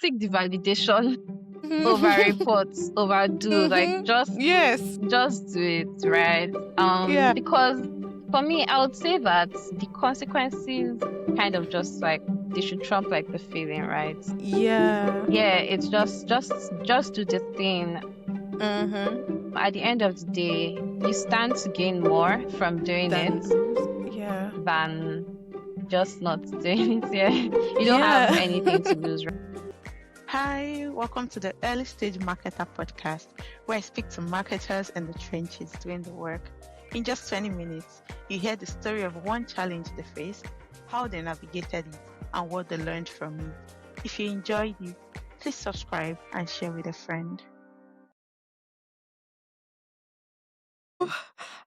seek the validation over Mhm. reports, overdo, like Yes. just do it, right? Yeah. Because for me, I would say that the consequences kind of just like they should trump like the feeling, right? Yeah. Yeah, it's just do the thing. Mm-hmm. At the end of the day, you stand to gain more from doing it Than lose. Yeah. than just not doing it. Yeah, you don't have Yeah. anything to lose. Hi, welcome to the Early Stage Marketer podcast, where I speak to marketers in the trenches doing the work. In just 20 minutes, you hear the story of one challenge they faced, how they navigated it, and what they learned from it. If you enjoyed it, please subscribe and share with a friend.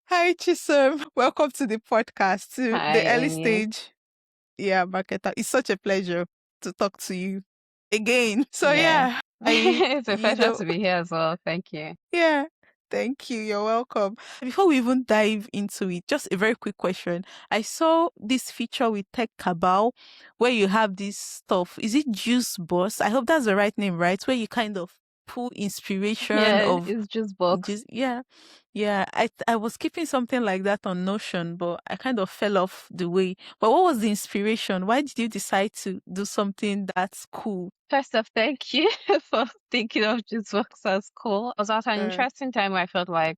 Hi, Chisom. Welcome to the podcast, to Hi, the early Amy. stage. Yeah, marketer. It's such a pleasure to talk to you again. So Yeah, yeah, it's a pleasure to be here as well. Thank you. yeah. Thank you. You're welcome. Before we even dive into it, just a very quick question. I saw this feature with Tech Cabal where you have this stuff. Is it Juicebox? I hope that's the right name, right? Where you kind of pull inspiration Yeah, of it's just box. just yeah. Yeah. I was keeping something like that on Notion, but I kind of fell off the way. But what was the inspiration? Why did you decide to do something that's cool? First off, thank you for thinking of Juicebox as cool. It was also an Uh, interesting time where I felt like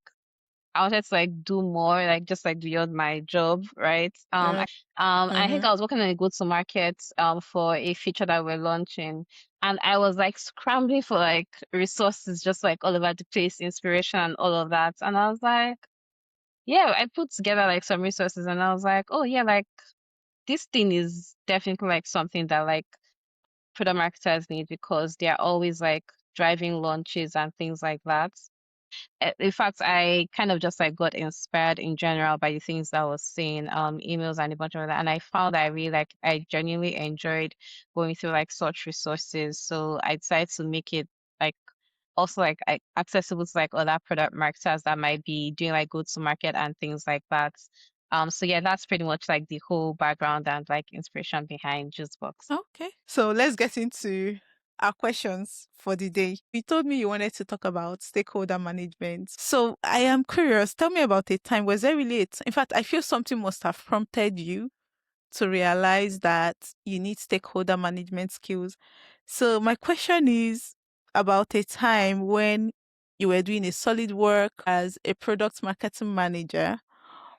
I wanted to like do more, like just like beyond my job, right? uh, I think mm-hmm. I was working on a go-to-market for a feature that we're launching, and I was like scrambling for like resources, just like all over the place, inspiration and all of that. And I was like, yeah, I put together like some resources, and I was like, oh yeah, like this thing is definitely like something that like product marketers need because they're always like driving launches and things like that. In fact, I kind of just like got inspired in general by the things that I was seeing, emails and a bunch of that. And I found that I genuinely enjoyed going through like such resources. So I decided to make it like also like accessible to like other product marketers that might be doing like go to market and things like that. So yeah, that's pretty much like the whole background and like inspiration behind Juicebox. Okay. So let's get into our questions for the day. You told me you wanted to talk about stakeholder management. So I am curious. Tell me about a time. Was there really in fact, I feel something must have prompted you to realize that you need stakeholder management skills. So my question is about a time when you were doing a solid work as a product marketing manager,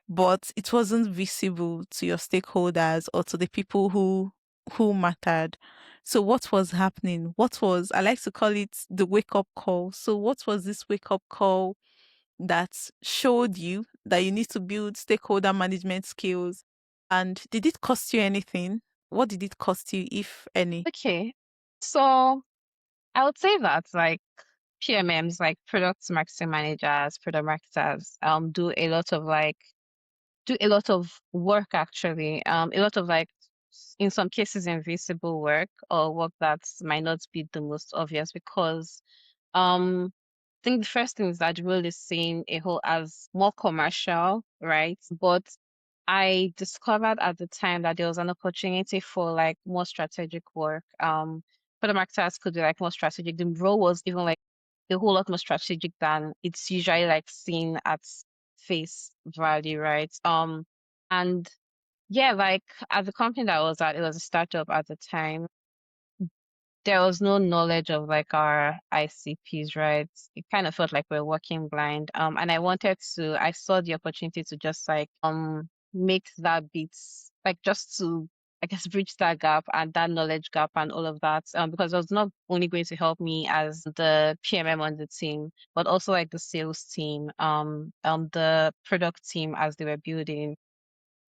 but it wasn't visible to your stakeholders or to the people who mattered. So what was happening? I like to call it the wake up call. So what was this wake up call that showed you that you need to build stakeholder management skills? And did it cost you anything? What did it cost you, if any? Okay. So I would say that like PMMs, like product marketing managers, product marketers, do a lot of work actually. A lot of like in some cases invisible work or work that might not be the most obvious because I think the first thing is that the role is seen a whole as more commercial, right? But I discovered at the time that there was an opportunity for like more strategic work. For the marketers could be like more strategic. The role was even like a whole lot more strategic than it's usually like seen at face value, right? And yeah, like at the company that I was at, it was a startup at the time. There was no knowledge of like our ICPs, right? It kind of felt like we're walking blind. And I saw the opportunity to just like make that bit like just to I guess bridge that gap and that knowledge gap and all of that. Because it was not only going to help me as the PMM on the team, but also like the sales team, the product team as they were building.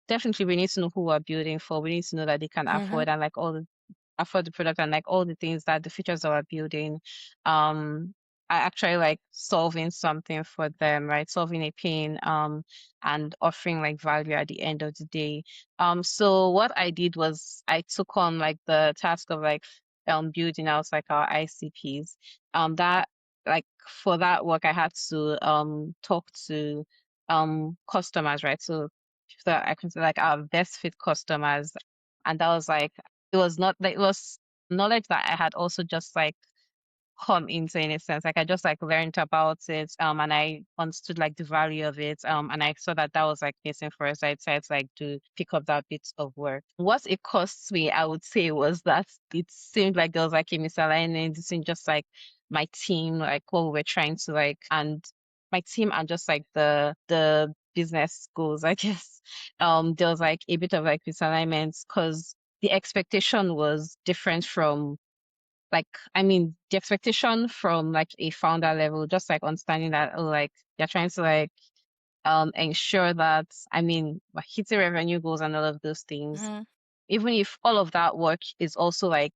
Definitely we need to know who we're building for. We need to know that they can Mm-hmm. afford and like all the afford the product and like all the things that the features that we're building um are actually like solving something for them, right? Solving a pain and offering like value at the end of the day. So what I did was I took on like the task of like building out like our ICPs. That like for that work I had to talk to customers, right? So that I consider like our best fit customers. And that was like it was not like it was knowledge that I had also just like come into in a sense. Like I just like learned about it, and I understood like the value of it, and I saw that that was like missing for us. So I decided to like to pick up that bit of work. What it cost me, I would say, was that it seemed like there was like a misalignment between just like my team, like what we were trying to like, and my team and just like the business goals, I guess. There was like a bit of like misalignment because the expectation was different from like I mean the expectation from like a founder level, just like understanding that oh like you're trying to like ensure that I mean hitting revenue goals and all of those things, Mm-hmm. even if all of that work is also like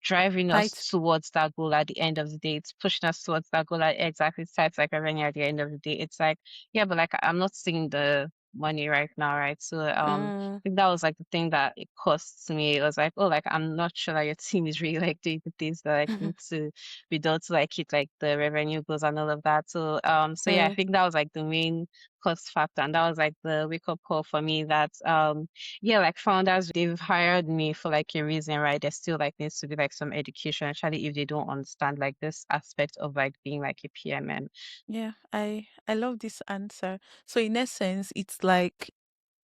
driving us Tight. towards that goal at the end of the day. It's pushing us towards that goal at exactly types like revenue at the end of the day. It's like, yeah, but like I'm not seeing the money right now, right? So I Mm. think that was like the thing that it costs me. It was like, oh, like I'm not sure that your team is really like doing the things that like need to be done to like hit like the revenue goals and all of that. So yeah, I Mm. think that was like the main cost factor. And that was like the wake up call for me that yeah, like founders, they've hired me for like a reason, right? There still like needs to be like some education, actually, if they don't understand like this aspect of like being like a PMM. Yeah, I love this answer. So in essence, it's like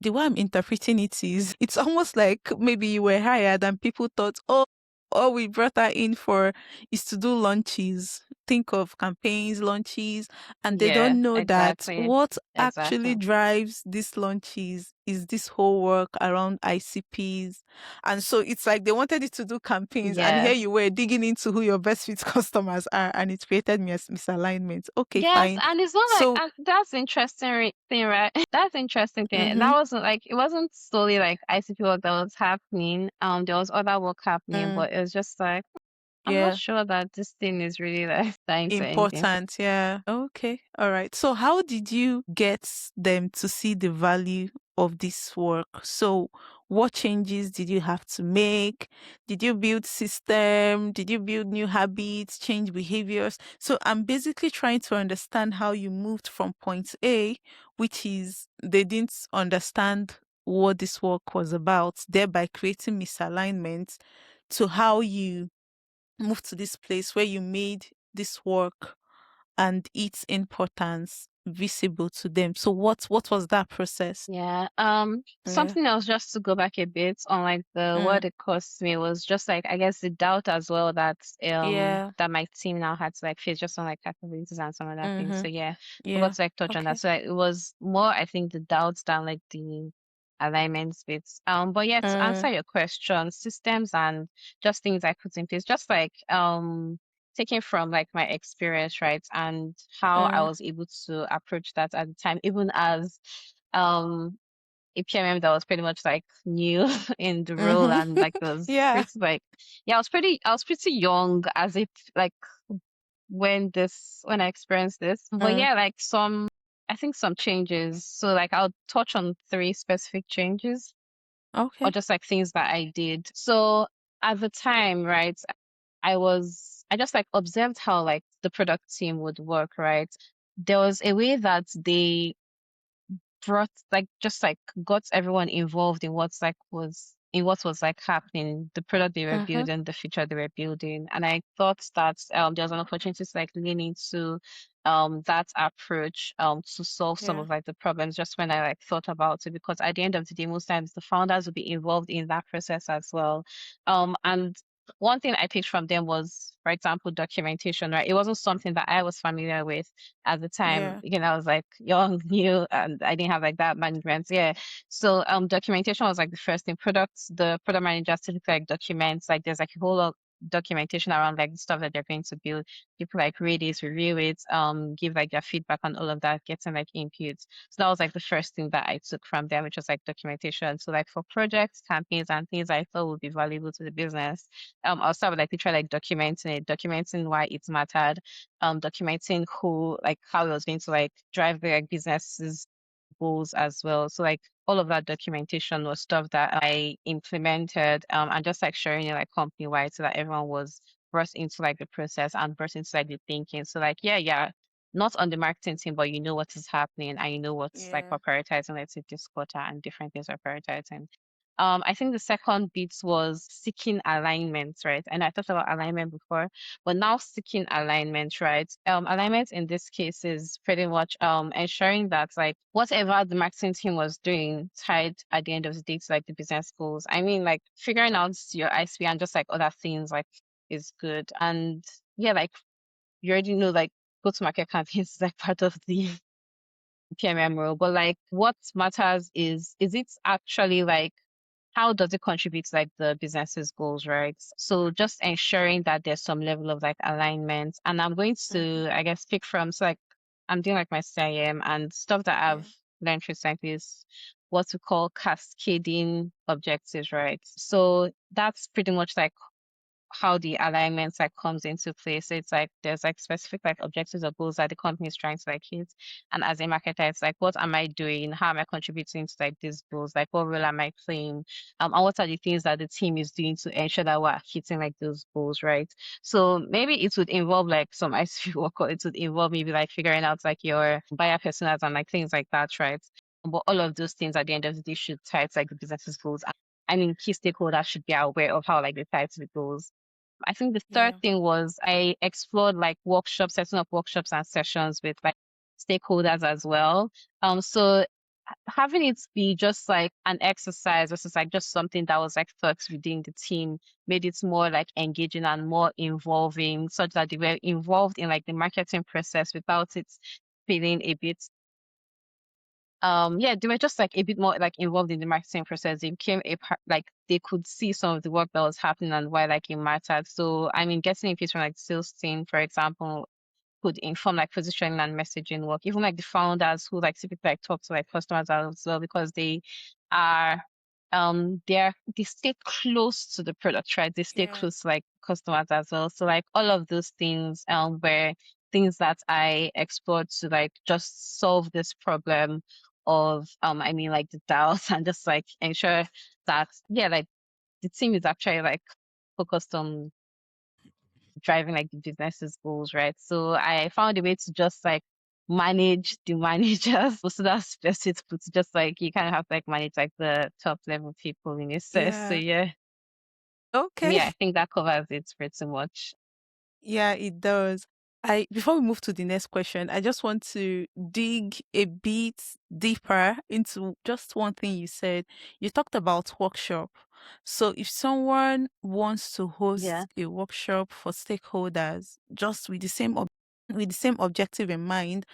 the way I'm interpreting it is it's almost like maybe you were hired and people thought, oh, all we brought her in for is to do launches. Think of campaigns, launches, and they Yeah, don't know that exactly. what actually Exactly. drives these launches is this whole work around ICPs. And so it's like they wanted it to do campaigns, and here Yes. you were digging into who your best fit customers are, and it created misalignment. Okay, Yes, fine. and it's not like So, and that's interesting thing, right? That's interesting thing. And mm-hmm, that wasn't like it wasn't solely like ICP work that was happening. There was other work happening, mm, but it was just like I'm not yeah. sure that this thing is really like dying to anything. Important, yeah. Okay, all right. So, how did you get them to see the value of this work? So, what changes did you have to make? Did you build system? Did you build new habits, change behaviors? So, I'm basically trying to understand how you moved from point A, which is they didn't understand what this work was about, thereby creating misalignment, to how you moved to this place where you made this work and its importance visible to them. So what was that process? Yeah. Yeah. Something else just to go back a bit on like the Mm. what it cost me was just like I guess the doubt as well that Yeah. that my team now had to like face just on like capabilities and some other things. Mm-hmm. So yeah, forgot Yeah. to like touch on that. Okay. So like, it was more I think the doubts than like the alignments bits. But yeah, to answer Mm. your question, systems and just things I put in place, just like taking from like my experience, right, and how I Mm. was able to approach that at the time, even as um a PMM that was pretty much like new in the role and Mm-hmm. like was Yeah. pretty like yeah, I was pretty young as if like when I experienced this. But Mm. yeah, like some I think some changes. So like I'll touch on three specific changes or Okay. just like things that I did. So at the time, right, I just like observed how like the product team would work, right? There was a way that they brought like just like got everyone involved in what was like happening, the product they were Mm-hmm. building, the feature they were building. And I thought that there was an opportunity to like lean into that approach to solve some Yeah. of like the problems just when I like thought about it, because at the end of the day most times the founders will be involved in that process as well. And one thing I picked from them was, for example, documentation, right? It wasn't something that I was familiar with at the time. Yeah. Again, I was like young, new, and I didn't have like that management. Yeah. So documentation was like the first thing. The product manager still like documents, like there's like a whole lot of documentation around like the stuff that they're going to build. People like read it, review it, give like their feedback on all of that, getting like inputs. So that was like the first thing that I took from them, which was like documentation. So like for projects, campaigns, and things I thought would be valuable to the business, I'll start with like literally like documenting it, documenting why it mattered, documenting who like how it was going to like drive the like businesses goals as well. So like all of that documentation was stuff that I implemented, and just like sharing it like company wide so that everyone was brought into like the process and brought into like the thinking. So like yeah, not on the marketing team, but you know what is happening and you know what's like Yeah. we're prioritizing, let's say this quarter and different things we're prioritizing. I think the second bit was seeking alignment, right? And I talked about alignment before, but now seeking alignment, right? Alignment in this case is pretty much ensuring that like whatever the marketing team was doing tied at the end of the day to like the business goals. I mean, like figuring out your ICP and just like other things like is good. And yeah, like you already know like go-to-market campaigns is like part of the PMM role, but like what matters is it actually like how does it contribute to like the business's goals, right? So just ensuring that there's some level of like alignment. And I'm going Mhm. to, I guess, pick from so like I'm doing like my CIM and stuff that Yeah. I've learned recently is what we call cascading objectives, right? So that's pretty much like how the alignments like comes into place. So it's like there's like specific like objectives or goals that the company is trying to like hit. And as a marketer, it's like what am I doing? How am I contributing to like these goals? Like what role am I playing? And what are the things that the team is doing to ensure that we're hitting like those goals, right? So maybe it would involve like some ICP work or it would involve maybe like figuring out like your buyer personas and like things like that, right? But all of those things at the end of the day should tie to like the business's goals. I mean, key stakeholders should be aware of how like they tie to the goals. I think the third Yeah. thing was I explored like workshops, setting up workshops and sessions with like stakeholders as well. So having it be just like an exercise versus like just something that was like thought within the team made it more like engaging and more involving, such that they were involved in like the marketing process without it feeling a bit yeah, they were just like a bit more like involved in the marketing process. They became a part, like they could see some of the work that was happening and why like it mattered. So I mean, getting a piece from like sales team, for example, could inform like positioning and messaging work. Even like the founders who like typically like talk to like customers as well because are they stay close to the product, right? They stay Yeah. close to like customers as well. So like all of those things were things that I explored to like just solve this problem of I mean like the doubts and just like ensure that yeah like the team is actually like focused on driving like the business's goals, right? So I found a way to just like manage the managers. So that's best way to put it. Just like you kind of have to like manage like the top level people in a sense. So Yeah. yeah, Okay. yeah, I think that covers it pretty much. Yeah, it does. I Before we move to the next question, I just want to dig a bit deeper into just one thing you said. You talked about workshop. So if someone wants to Yeah. host a workshop for stakeholders just with the with the same objective in mind,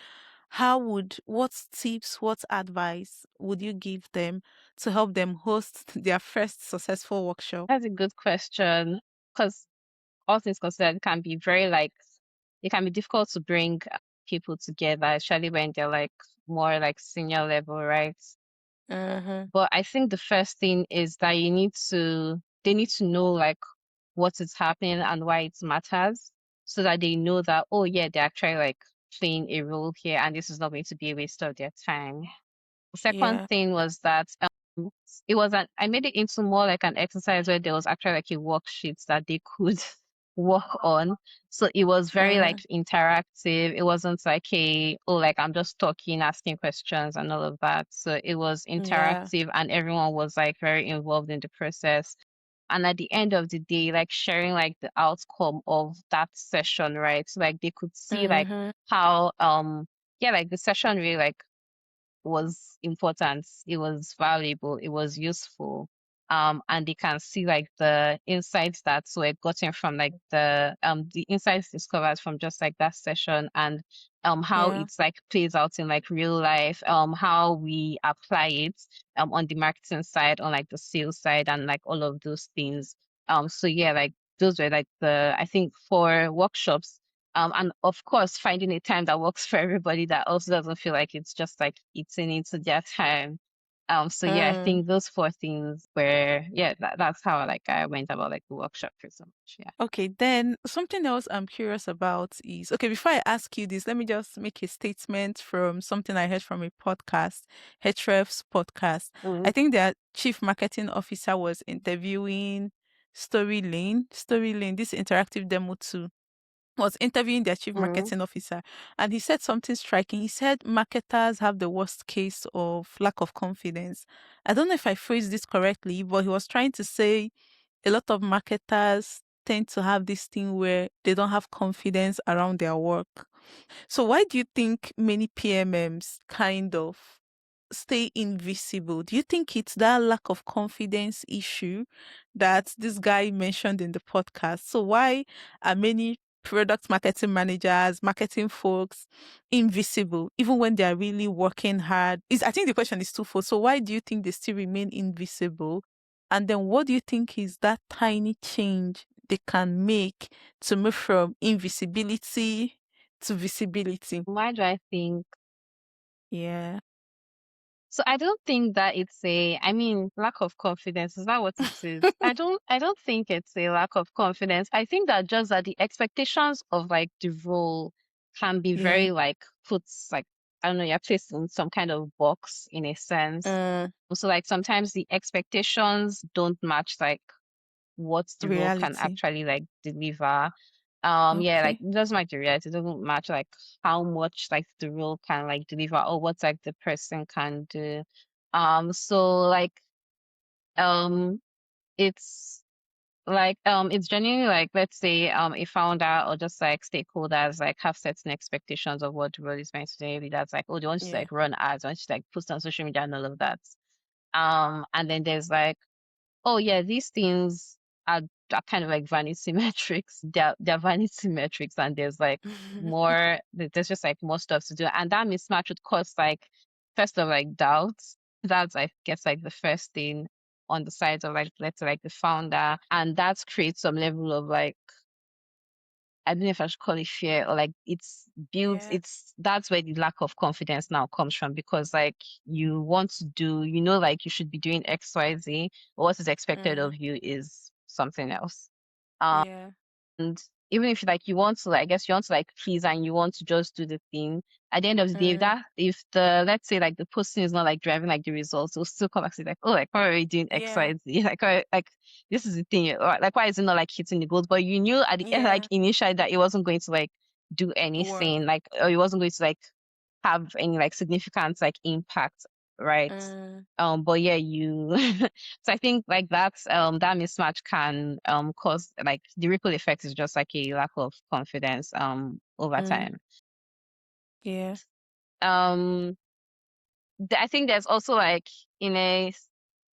what tips, what advice would you give them to help them host their first successful workshop? That's a good question because all things considered it can be very like it can be difficult to bring people together, especially when they're like more like senior level, right? Uh-huh. But I think the first thing is that they need to know like what is happening and why it matters so that they know that, oh yeah, they're actually like playing a role here and this is not going to be a waste of their time. The second Yeah. thing was that I made it into more like an exercise where there was actually like a worksheet that they could work on. So it was very like Uh-huh. interactive. It wasn't like oh like I'm just talking, asking questions and all of that. So it was Yeah. interactive and everyone was like very involved in the process. And at the end of the day, like sharing like the outcome of that session, right? So like they could see like Uh-huh. how yeah, like the session really like was important, it was valuable, it was useful. And they can see like the insights that were gotten from like the insights discovered from just like that session and how Yeah. it's like plays out in like real life, how we apply it on the marketing side, on like the sales side and like all of those things. So yeah, like those were like the I think for workshops and of course, finding a time that works for everybody that also doesn't feel like it's just like eating into their time. So yeah, I Mm. think those four things were, yeah, that's how like I went about like the workshop pretty much. Yeah. Okay, then something else I'm curious about is okay, before I ask you this, let me just make a statement from something I heard from a podcast, Href's podcast. I Mm. think their chief marketing officer was interviewing Story Lane, this interactive demo too. was interviewing their chief Mm. marketing officer, and he said something striking. He said marketers have the worst case of lack of confidence. I don't know if I phrased this correctly, but he was trying to say a lot of marketers tend to have this thing where they don't have confidence around their work. So why do you think many PMMs kind of stay invisible? Do you think it's that lack of confidence issue that this guy mentioned in the podcast? So why are many product marketing managers, marketing folks invisible even when they are really working hard? I think the question is twofold. So why do you think they still remain invisible? And then what do you think is that tiny change they can make to move from invisibility to visibility? Why do I think? Yeah. So I don't think that I mean, lack of confidence. Is that what it is? I don't think it's a lack of confidence. I think that just that the expectations of like the role can be Yeah. very like like, I don't know, you're placed in some kind of box in a sense. Mm, So like sometimes the expectations don't match like what the role can reality. actually like deliver. Yeah, like Okay. it doesn't match the reality. It doesn't match like how much like the role can like deliver or what like the person can do. So like um it's it's genuinely like, let's say a founder or just like stakeholders like have certain expectations of what the role is meant to do. Maybe that's like, oh, they want you to Yeah. like run ads, they want you to like post on social media and all of that. And then there's like, oh yeah, these things are kind of like vanity metrics. They're vanity metrics, and there's like there's just like more stuff to do, and that mismatch would cause like first of like doubts. That's I guess like the first thing on the side of like, let's say like the founder, and that creates some level of like, I don't know if I should call it fear, or like Yeah. that's where the lack of confidence now comes from, because like you want to do, like you should be doing XYZ, but what is expected Mm, of you is something else. yeah. And even if like you want to, like, I guess you want to like please and you want to just do the thing, at the end of the day, Mm, if the, let's say like the posting is not like driving like the results, it'll still come back to like, oh, like why are we doing yeah. XYZ? Like, like this is the thing. Like, why is it not like hitting the goals? But you knew at the end, like Yeah. initially, that it wasn't going to like do Work. anything, like, or it wasn't going to like have any like significant like impact, right? Mm, But yeah, so I think like that mismatch can cause like the ripple effect is just like a lack of confidence over mm, time. yeah. Um I think there's also like in a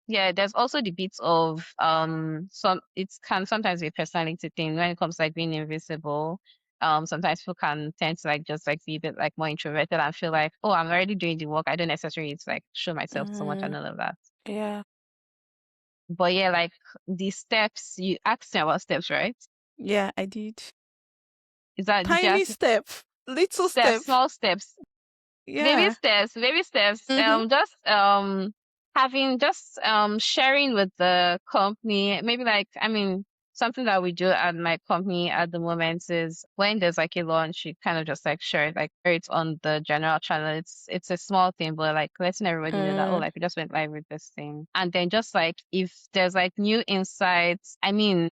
yeah, there's also the bits of some, it can sometimes be a personality thing when it comes to like being invisible. Sometimes people can tend to like just like be a bit like more introverted and feel like, oh, I'm already doing the work. I don't necessarily need to like show myself so much and Mm, all of that. yeah. But yeah, like the steps, you asked me about steps, right? Yeah, I did. Did you Tiny ask step. Little steps, step. small steps? Yeah. Baby steps. Mm-hmm. Just having just sharing with the company. Maybe like, I mean, something that we do at my company at the moment is when there's like a launch, you kind of just like share it, like share it on the general channel. It's a small thing, but like letting everybody know that, oh, Mm, like we just went live with this thing. And then just like if there's like new insights, I mean,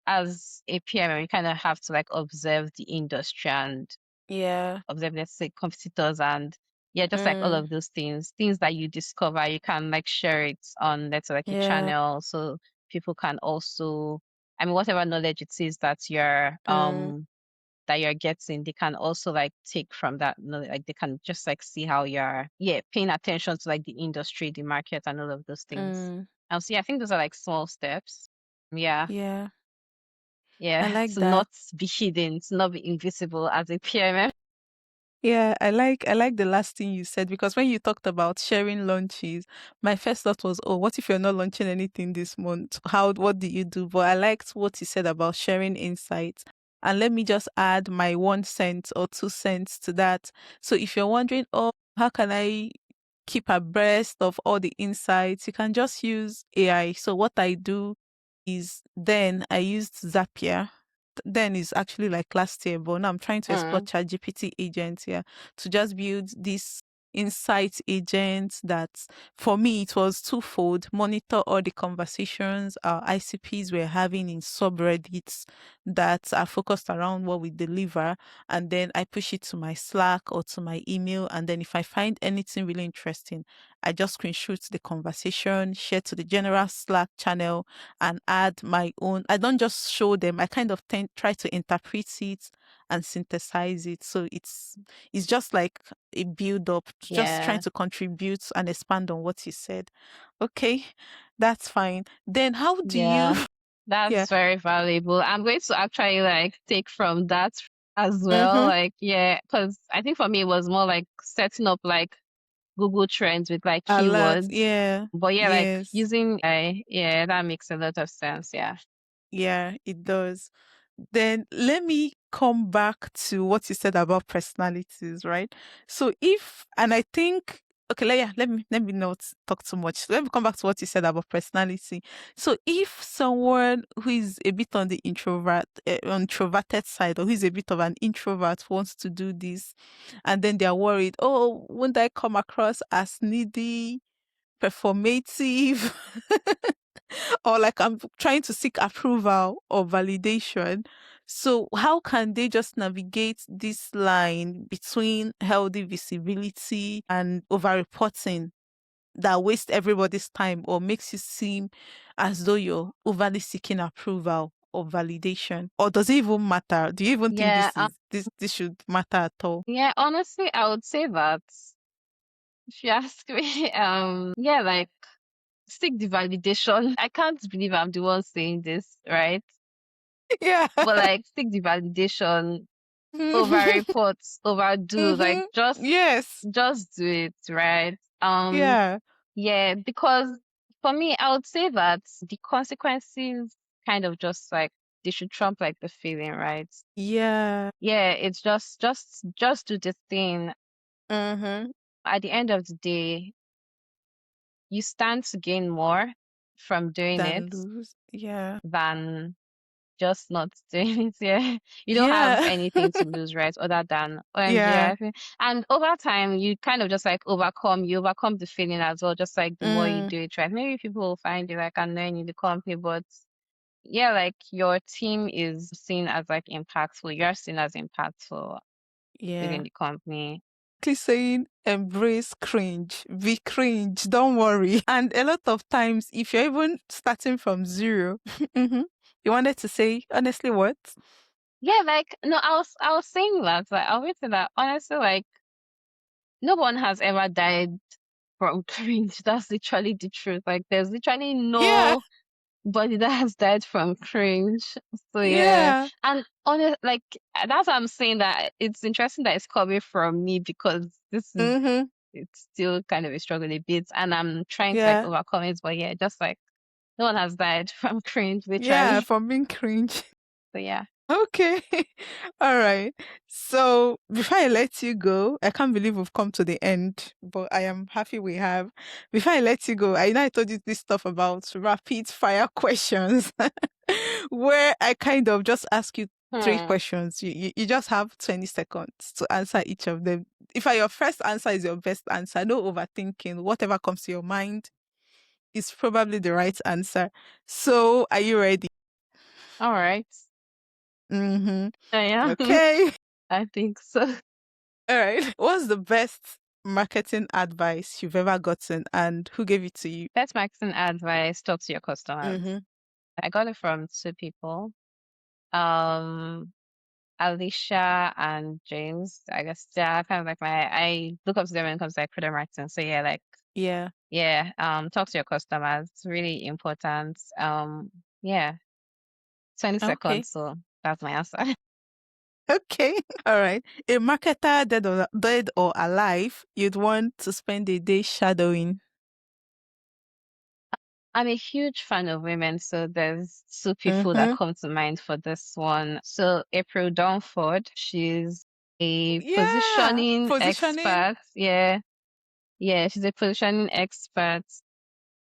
as a PM, you kind of have to like observe the industry and yeah. observe, let's say, competitors, and yeah, just like all Mm, of those things that you discover, you can like share it on, let's say, like a yeah. channel, so people can also, I mean, whatever knowledge it is Mm, that you're getting, they can also like take from that knowledge, like they can just like see how you're, yeah, paying attention to like the industry, the market, and all of those things. mm, So yeah, I think those are like small steps. Yeah. yeah. I Yeah, like to that. not be hidden, to not be invisible as a PMM. Yeah, I like the last thing you said, because when you talked about sharing lunches, my first thought was, oh, what if you're not launching anything this month? What do you do? But I liked what you said about sharing insights. And let me just add my 1 cent or 2 cents to that. So if you're wondering, oh, how can I keep abreast of all the insights? You can just use AI. So what I do is, then I used Zapier. Then is actually like last year, but now I'm trying to explore Mm, ChatGPT agents here to just build this insight agent that for me it was twofold: monitor all the conversations our ICPs were having in subreddits that are focused around what we deliver, and then I push it to my Slack or to my email, and then if I find anything really interesting, I just screenshot the conversation, share to the general Slack channel, and add my own. I don't just show them, I kind of try to interpret it and synthesize it. So it's just like a build up, just trying Yeah. to contribute and expand on what you said. Okay, that's fine. Then how do you, Yeah. yeah. That's very valuable. I'm going to actually like take from that as well. Mm-hmm. Like, yeah, because I think for me it was more like setting up like Google Trends with like Alert. keywords. Yeah. But yeah, like Yes. using yeah, that makes a lot of sense. Yeah. Yeah, it does. Then let me come back to what you said about personalities, right? So if, and I think, okay, yeah, let me not talk too much. Let me come back to what you said about personality. So if someone who is a bit on the introverted side, or who is a bit of an introvert wants to do this, and then they're worried, oh, won't I come across as needy, performative? Or like I'm trying to seek approval or validation. So how can they just navigate this line between healthy visibility and over-reporting that wastes everybody's time or makes you seem as though you're overly seeking approval or validation? Or does it even matter? Do you even think Yeah. this should matter at all? Yeah, honestly, I would say that if you ask me, yeah, like stick the validation. I can't believe I'm the one saying this, right? Yeah. But like stick the validation, over reports, overdo, like Mm-hmm. Yes. just do it, right? Yeah. Yeah, because for me, I would say that the consequences kind of just like they should trump like the feeling, right? Yeah. Yeah, it's just do the thing. Mm-hmm. At the end of the day, you stand to gain more from doing it Than lose. Yeah. than just not doing it. Yeah, you don't have Yeah. anything to lose, right? Other than OMG, Yeah. right? And over time, you kind of just like you overcome the feeling as well. Just like the more you Mm, do it, right? Maybe people will find you like annoying in the company, but yeah, like your team is seen as like impactful. You're seen as impactful within yeah. the company. Please saying embrace cringe. Be cringe. Don't worry. And a lot of times, if you're even starting from zero, mhm, you wanted to say, honestly, what? Yeah, like no, I was saying that. Like I was saying that honestly, like no one has ever died from cringe. That's literally the truth. Like there's literally Yeah. nobody that has died from cringe. So yeah. Yeah. And like that's why I'm saying that it's interesting that it's coming from me because this is Mm-hmm. it's still kind of a struggle a bit and I'm trying to like Yeah. overcome it. But yeah, just like no one has died from cringe, Yeah. literally. From being cringe. So yeah. Okay. All right. So before I let you go, I can't believe we've come to the end, but I am happy we have. Before I let you go, I know I told you this stuff about rapid fire questions where I kind of just ask you three Hmm. questions. You just have 20 seconds to answer each of them. If your first answer is your best answer, no overthinking. Whatever comes to your mind is probably the right answer. So are you ready? All right. Mm-hmm. I am. Okay. I think so. All right. What's the best marketing advice you've ever gotten, and who gave it to you? Best marketing advice, talk to your customers. Mm-hmm. I got it from two people. Um, Alicia and James. I guess they're kind of like I look up to them when it comes to like product marketing. So yeah, like Yeah. yeah, talk to your customers. It's really important. Yeah, 20 Okay. seconds. So that's my answer. Okay. All right. A marketer dead or alive you'd want to spend a day shadowing. I'm a huge fan of women, so there's two people that Mm-hmm. come to mind for this one. So April Dunford, she's a Yeah. positioning Positioning. expert. Yeah, yeah, she's a positioning expert.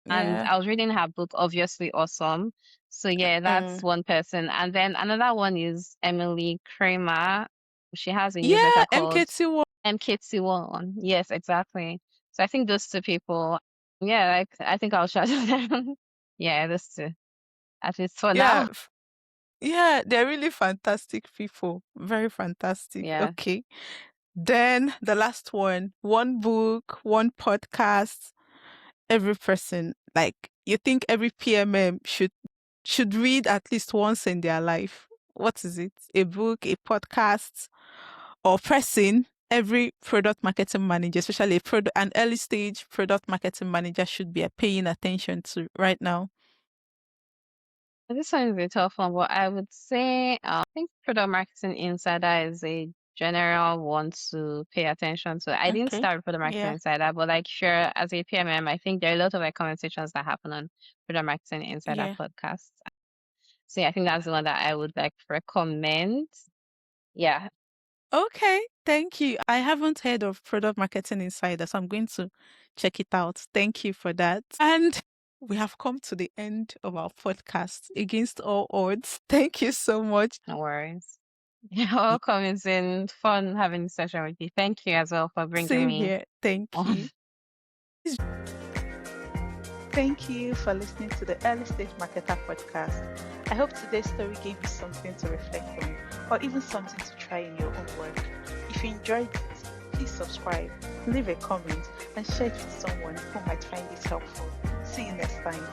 And Yeah. I was reading her book, obviously awesome. So yeah, that's Mm. one person. And then another one is Emily Kramer. She has a newsletter Yeah. called MKT1. MKT1. Yes, exactly. So I think those two people, yeah, like I think I'll shout them. Yeah, those two. At least for Yeah, now. yeah, they're really fantastic people. Very fantastic. Yeah. Okay. Then the last one book, one podcast, every person. Like you think every PMM should read at least once in their life. What is it? A book, a podcast, or person every product marketing manager, especially an early stage product marketing manager, should be paying attention to right now? This one is a tough one, but I would say I think Product Marketing Insider is a general one to pay attention to. I didn't Okay. start with Product Marketing Yeah. Insider, but like sure, as a PMM, I think there are a lot of like conversations that happen on Product Marketing Insider Yeah. podcast. So yeah, I think that's the one that I would like recommend. Yeah. Okay. Thank you. I haven't heard of Product Marketing Insider, so I'm going to check it out. Thank you for that. And we have come to the end of our podcast against all odds. Thank you so much. No worries. You're welcome. It's been fun having this session with you. Thank you as well for bringing Same me here. Thank on. you. Thank you for listening to the Early Stage Marketer podcast. I hope today's story gave you something to reflect on or even something to try in your own work. If you enjoyed it, please subscribe, leave a comment, and share it with someone who might find this helpful. See you next time.